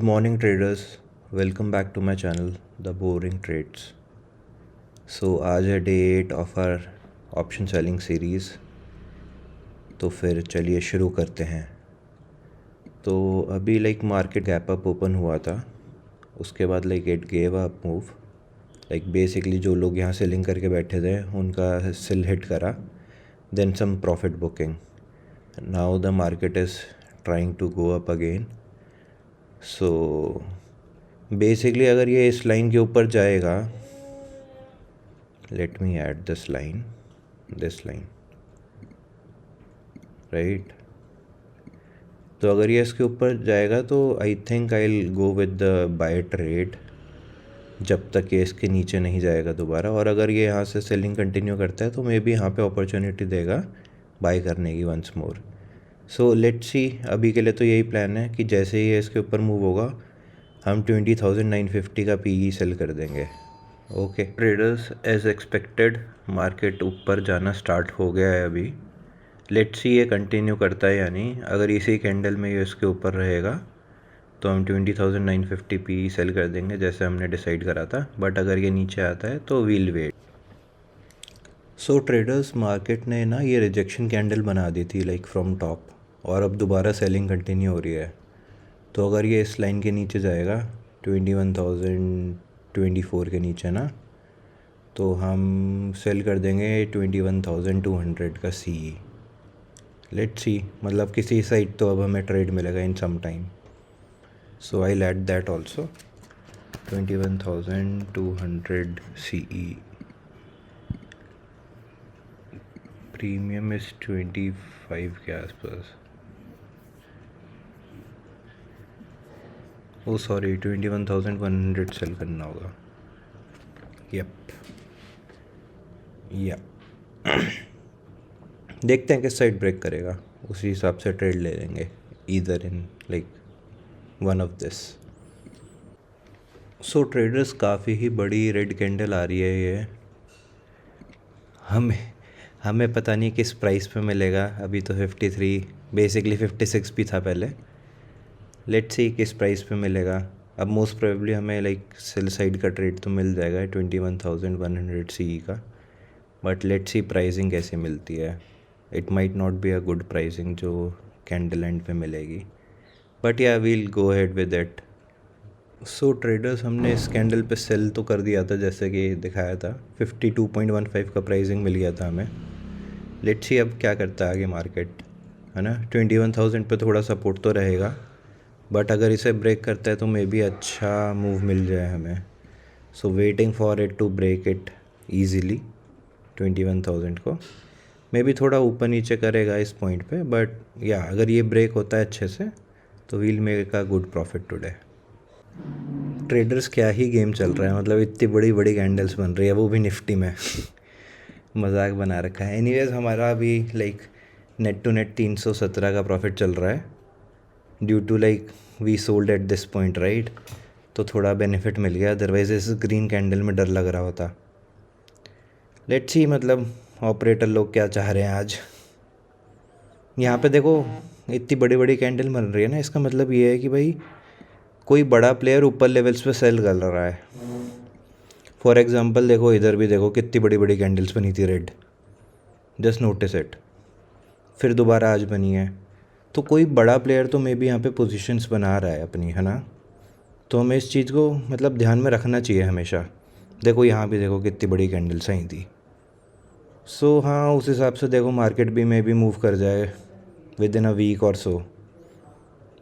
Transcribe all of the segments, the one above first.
Good morning traders, welcome back to my channel The Boring Trades. आज है day 8 of our option selling series. तो फिर चलिए शुरू करते हैं। तो अभी मार्केट गैप अप ओपन हुआ था, उसके बाद it gave up move. Basically जो लोग यहाँ सेलिंग करके बैठे थे उनका सेल हिट करा, then some profit booking. Now the market is trying to go up again. Basically अगर ये इस लाइन के ऊपर जाएगा, let me add this line right. तो अगर ये इसके ऊपर जाएगा तो I think I will go with the buy trade जब तक ये इसके नीचे नहीं जाएगा दोबारा। और अगर ये यहाँ से सेलिंग कंटिन्यू करता है तो मे बी यहाँ पे अपॉर्चुनिटी देगा बाय करने की वंस मोर। सो लेट्स सी। अभी के लिए तो यही प्लान है कि जैसे ही ये इसके ऊपर मूव होगा हम 20,950 का पीई सेल कर देंगे। Okay traders, as expected market ऊपर जाना स्टार्ट हो गया है अभी। लेट्स सी ये कंटिन्यू करता है या नहीं। अगर इसी कैंडल में ये इसके ऊपर रहेगा तो हम 20,950 पीई सेल कर देंगे जैसे हमने डिसाइड करा था। बट अगर ये नीचे आता है तो वील वेट। सो ट्रेडर्स, मार्केट ने ना ये रिजेक्शन कैंडल बना दी थी फ्रॉम टॉप, और अब दोबारा सेलिंग कंटिन्यू हो रही है। तो अगर ये इस लाइन के नीचे जाएगा 21,024 के नीचे ना, तो हम सेल कर देंगे 21,200 का सी। लेट्स सी, मतलब किसी साइड तो अब हमें ट्रेड मिलेगा in some time. So I let that also 21,200 C. Premium इस 25 के आसपास। ओ सॉरी, 21,100 सेल करना होगा। यप या देखते हैं किस साइड ब्रेक करेगा, उसी हिसाब से ट्रेड ले लेंगे, either in one of this. So traders, काफ़ी ही बड़ी रेड कैंडल आ रही है ये। हमें पता नहीं किस प्राइस पे मिलेगा। अभी तो 53, बेसिकली 56 भी था पहले। लेट्स सी किस प्राइस पे मिलेगा। अब मोस्ट प्रोबेबली हमें सेल साइड का ट्रेड तो मिल जाएगा 21,100 सी का। बट लेट्स सी प्राइसिंग कैसे मिलती है। It might not be a good pricing जो कैंडल एंड पे मिलेगी, but yeah we'll go ahead with it. So traders, हमने इस कैंडल पे सेल तो कर दिया था जैसे कि दिखाया था। 52.15 का प्राइसिंग मिल गया था हमें। लेट्स सी अब क्या करता है आगे मार्केट, है ना। 21,000 पे थोड़ा सपोर्ट तो रहेगा, बट अगर इसे ब्रेक करता है तो मे बी अच्छा मूव मिल जाए हमें। So waiting for it to break it easily 21,000 को। मे बी थोड़ा ऊपर नीचे करेगा इस पॉइंट पे, बट या अगर ये ब्रेक होता है अच्छे से तो we'll make a good profit today. Traders, क्या ही गेम चल रहा है। मतलब इतनी बड़ी बड़ी कैंडल्स बन रही है, वो भी निफ्टी में। मजाक बना रखा है। एनीवेज, हमारा अभी नेट टू नेट 317 का प्रॉफिट चल रहा है due to we sold at this point right. तो थोड़ा बेनिफिट मिल गया, अदरवाइज इस ग्रीन कैंडल में डर लग रहा होता। लेट्स सी, मतलब ऑपरेटर लोग क्या चाह रहे हैं आज। यहाँ पे देखो इतनी बड़ी बड़ी कैंडल बन रही है ना, इसका मतलब ये है कि भाई कोई बड़ा प्लेयर ऊपर लेवल्स पे सेल कर रहा है। फॉर एग्जांपल देखो, इधर भी देखो कितनी बड़ी बड़ी कैंडल्स बनी थी रेड, जस्ट नोटिस इट। फिर दोबारा आज बनी है, तो कोई बड़ा प्लेयर तो मे बी यहाँ पे पोजीशंस बना रहा है अपनी, है ना। तो हमें इस चीज़ को मतलब ध्यान में रखना चाहिए हमेशा। देखो यहाँ भी देखो कितनी बड़ी कैंडल्स आई थी। सो हाँ, उस हिसाब से देखो मार्केट भी मे बी मूव कर जाए विद इन अ वीक और सो।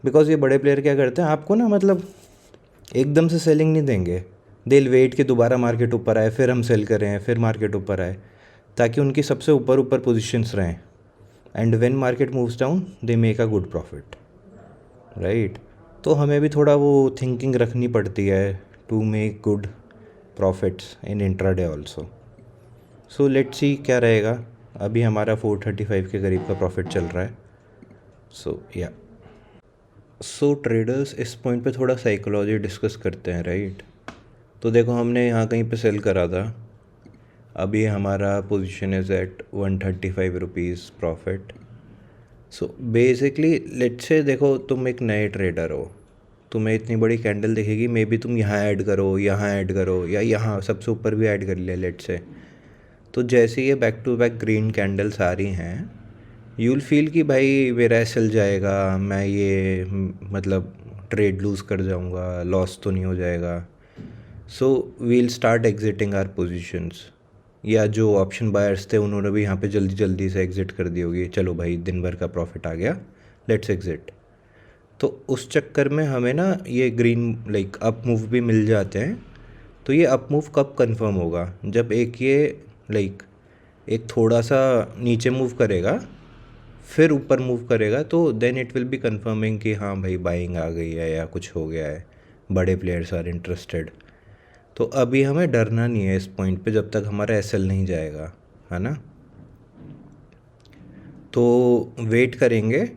बिकॉज ये बड़े प्लेयर क्या करते हैं, आपको ना मतलब एकदम से सेलिंग नहीं देंगे। दे वेट कि दोबारा मार्केट ऊपर आए, फिर हम सेल करें, फिर मार्केट ऊपर आए, ताकि उनकी सबसे ऊपर ऊपर पोजीशंस रहें। And when market moves down they make a good profit right. तो हमें भी थोड़ा वो थिंकिंग रखनी पड़ती है to make good profits in intraday also. So let's see क्या रहेगा। अभी हमारा 435 के करीब का प्रॉफिट चल रहा है। सो या सो ट्रेडर्स, इस पॉइंट पे थोड़ा साइकोलॉजी डिस्कस करते हैं राइट। तो देखो हमने यहाँ कहीं पे सेल करा था, अभी हमारा position is at 135 rupees profit. So basically let's say देखो तुम एक नए ट्रेडर हो, तुम्हें इतनी बड़ी कैंडल दिखेगी, मे बी तुम यहाँ ऐड करो, यहाँ ऐड करो, या यहाँ सबसे ऊपर भी ऐड कर लिया लेट से। तो जैसे ये back to back green candles आ रही हैं, यू विल फील कि भाई मेरा एसएल जाएगा, मैं ये मतलब ट्रेड लूज़ कर जाऊँगा, लॉस तो नहीं हो जाएगा। So we'll start exiting our positions, या जो ऑप्शन बायर्स थे उन्होंने भी यहाँ पे जल्दी जल्दी से एग्ज़िट कर दी होगी, चलो भाई दिन भर का प्रॉफिट आ गया, लेट्स एग्ज़िट। तो उस चक्कर में हमें ना ये ग्रीन लाइक अप मूव भी मिल जाते हैं। तो ये अप मूव कब कंफर्म होगा, जब एक ये लाइक एक थोड़ा सा नीचे मूव करेगा फिर ऊपर मूव करेगा, तो then it will be confirming कि हाँ भाई बाइंग आ गई है या कुछ हो गया है, बड़े प्लेयर्स आर इंटरेस्टेड। तो अभी हमें डरना नहीं है इस पॉइंट पे जब तक हमारा एसएल नहीं जाएगा, है ना। तो वेट करेंगे,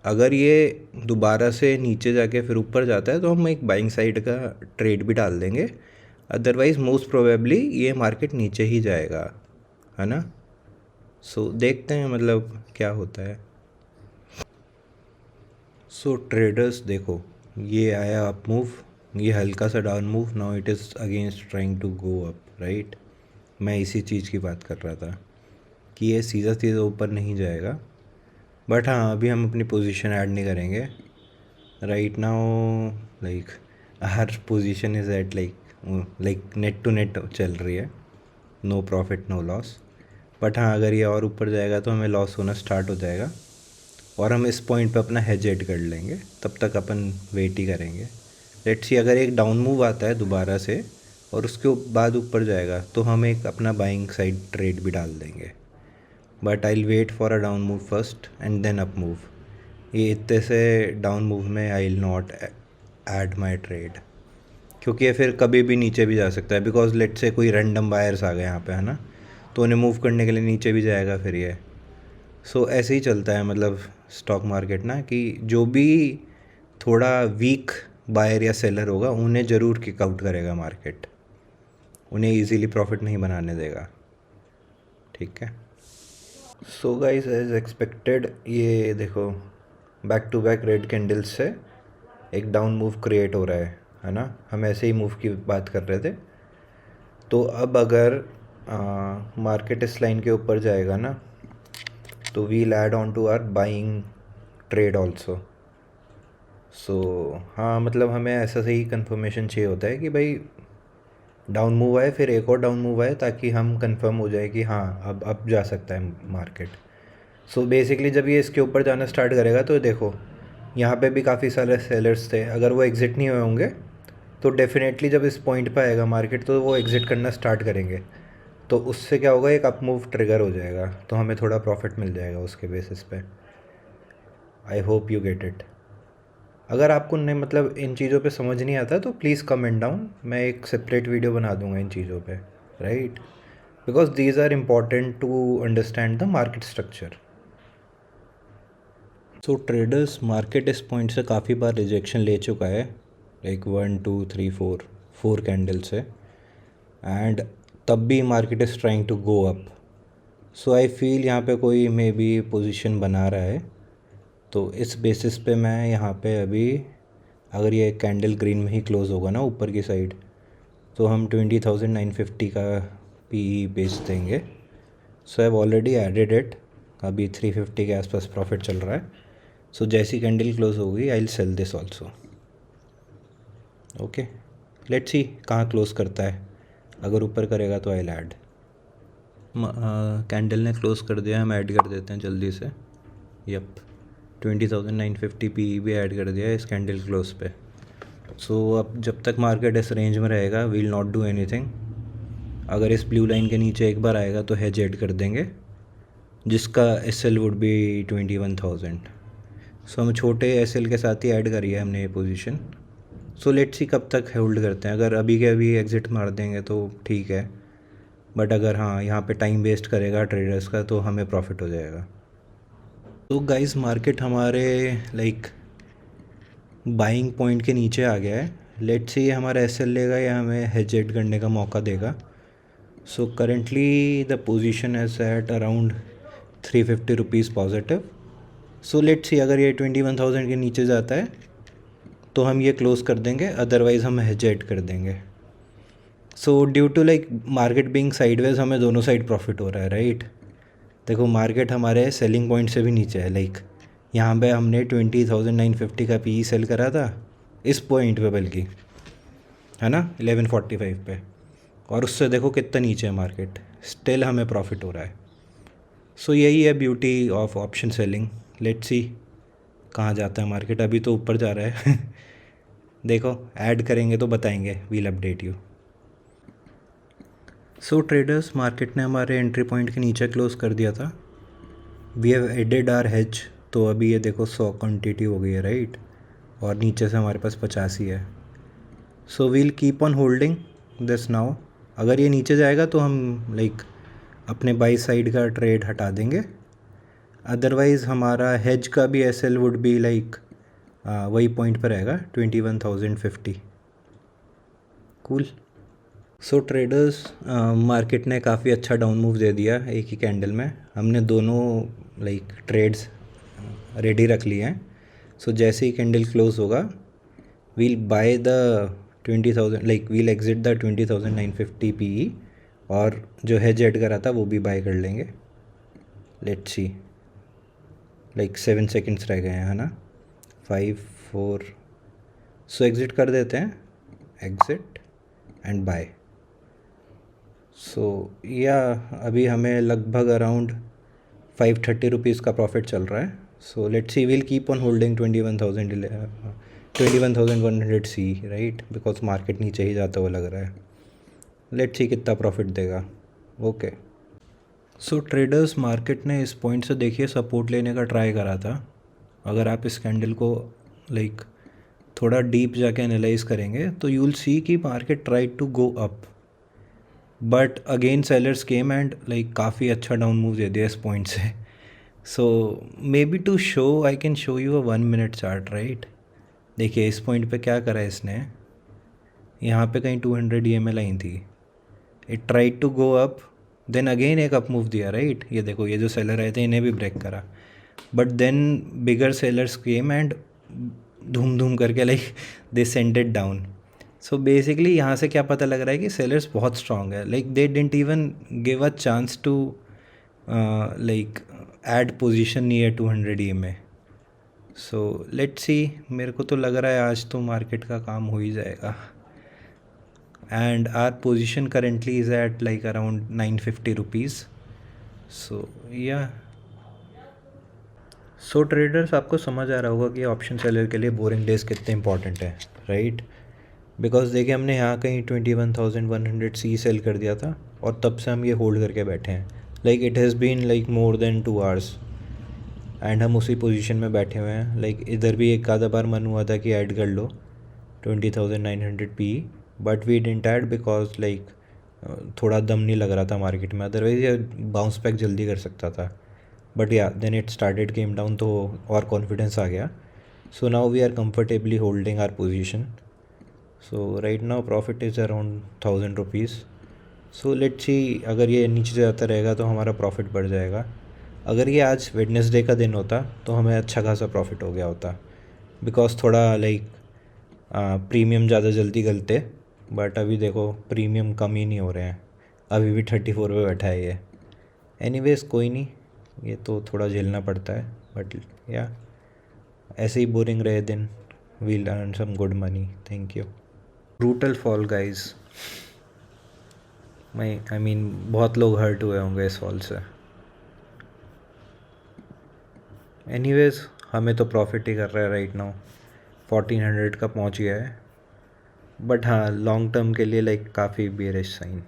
अगर ये दोबारा से नीचे जाके फिर ऊपर जाता है तो हम एक बाइंग साइड का ट्रेड भी डाल देंगे, अदरवाइज़ मोस्ट प्रोबेबली ये मार्केट नीचे ही जाएगा, है ना। सो देखते हैं मतलब क्या होता है। सो ट्रेडर्स देखो, ये आया अप मूव, ये हल्का सा down move, now it is against trying to go up, right. मैं इसी चीज़ की बात कर रहा था कि ये सीधा सीधा ऊपर नहीं जाएगा, बट हाँ अभी हम अपनी पोजीशन ऐड नहीं करेंगे राइट नाउ। लाइक हर position is at like net to net चल रही है, no profit no loss. But हाँ अगर ये और ऊपर जाएगा तो हमें लॉस होना स्टार्ट हो जाएगा, और हम इस पॉइंट पे अपना हेज ऐड कर लेंगे, तब तक अपन वेट ही करेंगे। लेट्स सी अगर एक डाउन मूव आता है दोबारा से और उसके बाद ऊपर जाएगा तो हम एक अपना बाइंग साइड ट्रेड भी डाल देंगे, but I will wait for a down move first and then up move. ये इतने से डाउन मूव में I will not add my trade, क्योंकि ये फिर कभी भी नीचे भी जा सकता है, बिकॉज लेट से कोई रैंडम बायर्स आ गए यहाँ पे, है ना, तो उन्हें मूव करने के लिए नीचे भी जाएगा फिर ये। सो ऐसे ही चलता है मतलब स्टॉक मार्केट ना, कि जो भी थोड़ा वीक बायर या सेलर होगा उन्हें ज़रूर किक आउट करेगा मार्केट, उन्हें इजीली प्रॉफिट नहीं बनाने देगा, ठीक है। सो गाइस एज एक्सपेक्टेड ये देखो back to back red candles से एक डाउन मूव क्रिएट हो रहा है ना। हम ऐसे ही मूव की बात कर रहे थे। तो अब अगर मार्केट इस लाइन के ऊपर जाएगा ना, तो we'll add on to our buying trade also. So हाँ मतलब हमें ऐसा सही कंफर्मेशन चाहिए होता है कि भाई डाउन मूव आए फिर एक और डाउन मूव आए, ताकि हम कंफर्म हो जाए कि हाँ अब जा सकता है मार्केट। सो बेसिकली जब ये इसके ऊपर जाना स्टार्ट करेगा तो देखो यहाँ पे भी काफ़ी सारे सेलर्स थे, अगर वो एग्ज़िट नहीं हुए होंगे तो डेफिनेटली जब इस पॉइंट पे आएगा मार्केट तो वो एग्ज़िट करना स्टार्ट करेंगे, तो उससे क्या होगा, एक अप मूव ट्रिगर हो जाएगा, तो हमें थोड़ा प्रॉफिट मिल जाएगा उसके बेसिस पे। I hope you get it. अगर आपको नहीं मतलब इन चीज़ों पे समझ नहीं आता तो प्लीज़ कमेंट डाउन, मैं एक सेपरेट वीडियो बना दूंगा इन चीज़ों पे, right, because these are important to understand the market structure. So traders market इस पॉइंट से काफ़ी बार रिजेक्शन ले चुका है, लाइक 1 2 3 4 कैंडल से, एंड तब भी market is trying to go up. So I feel यहाँ पे कोई मे बी पोजीशन बना रहा है, तो इस बेसिस पे मैं यहाँ पे अभी अगर ये कैंडल ग्रीन में ही क्लोज़ होगा ना ऊपर की साइड, तो हम 20,950 का पी बेच देंगे। So I have already added it, अभी 350 के आसपास प्रॉफिट चल रहा है। सो जैसी कैंडल क्लोज होगी I will sell this also. Okay let's see कहाँ क्लोज़ करता है, अगर ऊपर करेगा तो आई विल ऐड। कैंडल ने क्लोज़ कर दिया, हम ऐड कर देते हैं जल्दी से। यप 20,950 पी भी ऐड कर दिया है इस कैंडल क्लोज पे। सो अब जब तक मार्केट इस रेंज में रहेगा we will not do anything. अगर इस ब्लू लाइन के नीचे एक बार आएगा तो हेज ऐड कर देंगे, जिसका एस एल वुड बी 21,000। सो हम छोटे एस एल के साथ ही ऐड करी है हमने ये पोजीशन। सो लेट्स सी कब तक होल्ड करते हैं, अगर अभी के अभी एग्ज़िट मार देंगे तो ठीक है, बट अगर हाँ यहाँ पे टाइम वेस्ट करेगा ट्रेडर्स का तो हमें प्रॉफिट हो जाएगा। तो गाइस मार्केट हमारे लाइक बाइंग पॉइंट के नीचे आ गया है, लेट्स सी ये हमारा एस एल लेगा या हमें हेज ऐड करने का मौका देगा। So currently the position is at around 350 rupees positive. So let's see अगर ये 21,000 के नीचे जाता है तो हम ये क्लोज़ कर देंगे, अदरवाइज़ हम हेज ऐड कर देंगे। So due to like market being sideways हमें दोनों साइड प्रॉफिट हो रहा है, राइट। देखो मार्केट हमारे सेलिंग पॉइंट से भी नीचे है, लाइक यहाँ पे हमने 20,950 का पी सेल करा था इस पॉइंट पे, बल्कि है ना 1145 पे, और उससे देखो कितना नीचे है मार्केट, स्टिल हमें प्रॉफिट हो रहा है। सो यही है beauty of option selling. Let's see कहाँ जाता है मार्केट, अभी तो ऊपर जा रहा है देखो ऐड करेंगे तो बताएंगे, we'll update you. So traders, market ने हमारे एंट्री पॉइंट के नीचे क्लोज़ कर दिया था। We have added our hedge, तो अभी ये देखो 100 क्वान्टिटी हो गई है, राइट, और नीचे से हमारे पास 85 है। So we'll keep on holding this now. अगर ये नीचे जाएगा तो हम लाइक अपने बाई साइड का ट्रेड हटा देंगे, अदरवाइज़ हमारा हेज का भी S L would be like वही पॉइंट पर रहेगा 21,050। कूल। सो ट्रेडर्स, मार्केट ने काफ़ी अच्छा डाउन मूव दे दिया एक ही कैंडल में। हमने दोनों लाइक ट्रेड्स रेडी रख लिए हैं। सो जैसे ही कैंडल क्लोज होगा we'll buy the 20,000, like we'll exit the 20,950 P, और जो हेज ऐड करा था वो भी बाय कर लेंगे। लेट्स सी, लाइक 7 सेकेंड्स रह गए हैं, है ना, 5 4। सो एग्ज़िट कर देते हैं, एग्ज़िट एंड बाय। सो या अभी हमें लगभग अराउंड 530 रुपीज़ का प्रॉफिट चल रहा है। So let's see, we'll keep on holding 21,100 C, right, because market नीचे ही जाता हुआ लग रहा है। लेट्स सी कितना प्रॉफिट देगा। ओके। सो ट्रेडर्स, मार्केट ने इस पॉइंट से देखिए सपोर्ट लेने का ट्राई करा था। अगर आप इस कैंडल को लाइक थोड़ा डीप जाके एनालाइज करेंगे तो यू विल सी कि market try to go up, but again sellers came and like काफ़ी अच्छा डाउन मूव दे दिया इस पॉइंट से। So maybe to show I can show you a 1 minute chart, right. देखिए इस पॉइंट पे क्या करा है इसने, यहाँ पे कहीं 200 EML आई थी, it tried to go up, then again एक अप मूव दिया, राइट। ये देखो ये जो सेलर आए थे इन्हें भी ब्रेक करा, but then bigger sellers came and धूम धूम करके like they sended down. So basically यहाँ से क्या पता लग रहा है कि सेलर्स बहुत स्ट्रॉन्ग है, like they didn't even give a chance to like add position near 200 EMA। So let's see, मेरे को तो लग रहा है आज तो मार्केट का काम हो ही जाएगा। And our position currently is at like around 950 rupees. So yeah so traders, आपको समझ आ रहा होगा कि ऑप्शन सेलर के लिए बोरिंग डेज कितने इंपॉर्टेंट है, राइट। बिकॉज देखिए हमने यहाँ कहीं 21,100 सी सेल कर दिया था और तब से हम ये होल्ड करके बैठे हैं, like it has been like more than 2 hours and हम उसी पोजीशन में बैठे हुए हैं। लाइक इधर भी एक आधा बार मन हुआ था कि ऐड कर लो 20,900 P, but we didn't add because like थोड़ा दम नहीं लग रहा था मार्केट में, अदरवाइज ये बाउंस बैक जल्दी कर सकता था। But yeah then it started came down, तो और कॉन्फिडेंस आ गया। So now we are comfortably holding our position. So right now profit is around 1,000 rupees. So let's see, अगर ये नीचे जाता रहेगा तो हमारा प्रॉफिट बढ़ जाएगा। अगर ये आज वेडनेसडे का दिन होता तो हमें अच्छा खासा प्रॉफिट हो गया होता, बिकॉज थोड़ा लाइक प्रीमियम ज़्यादा जल्दी गलते, बट अभी देखो प्रीमियम कम ही नहीं हो रहे हैं, अभी भी 34 पे बैठा है ये। एनीवेज कोई नहीं, ये तो थोड़ा झेलना पड़ता है, बट या ऐसे ही बोरिंग रहे दिन, we'll earn some good money. Thank you. Brutal fall guys, I mean बहुत लोग हर्ट हुए होंगे इस फॉल से। एनीवेज हमें तो प्रॉफिट ही कर रहा है राइट नाउ, 1400 का पहुंच गया है, बट हाँ लॉन्ग टर्म के लिए लाइक काफ़ी बेरिश साइन।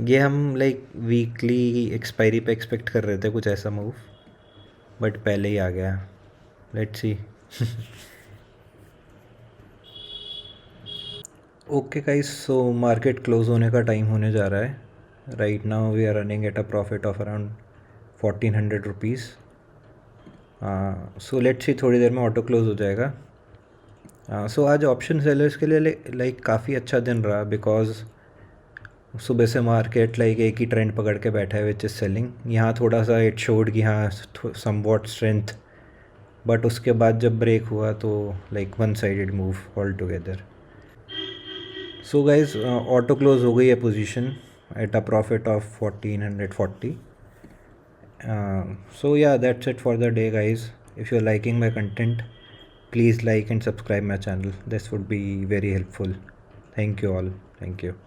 ये हम लाइक वीकली एक्सपायरी पे एक्सपेक्ट कर रहे थे कुछ ऐसा मूव, बट पहले ही आ गया। Let's see. Okay guys, so market close होने का टाइम होने जा रहा है। Right now we are running at a profit of around 1400 rupees. So let's see, थोड़ी देर में ऑटो क्लोज हो जाएगा। सो आज ऑप्शन सेलर्स के लिए लाइक काफ़ी अच्छा दिन रहा, बिकॉज सुबह से मार्केट लाइक एक ही ट्रेंड पकड़ के बैठा है विच इज़ सेलिंग। यहाँ थोड़ा सा इट शोड कि हाँ सम वॉट स्ट्रेंथ, बट उसके बाद जब ब्रेक हुआ तो like one sided move all together. So guys auto close हो गई है position eight a profit of 1440. So yeah, that's it for the day, guys. If you're liking my content, please like and subscribe my channel. This would be very helpful. Thank you all. Thank you.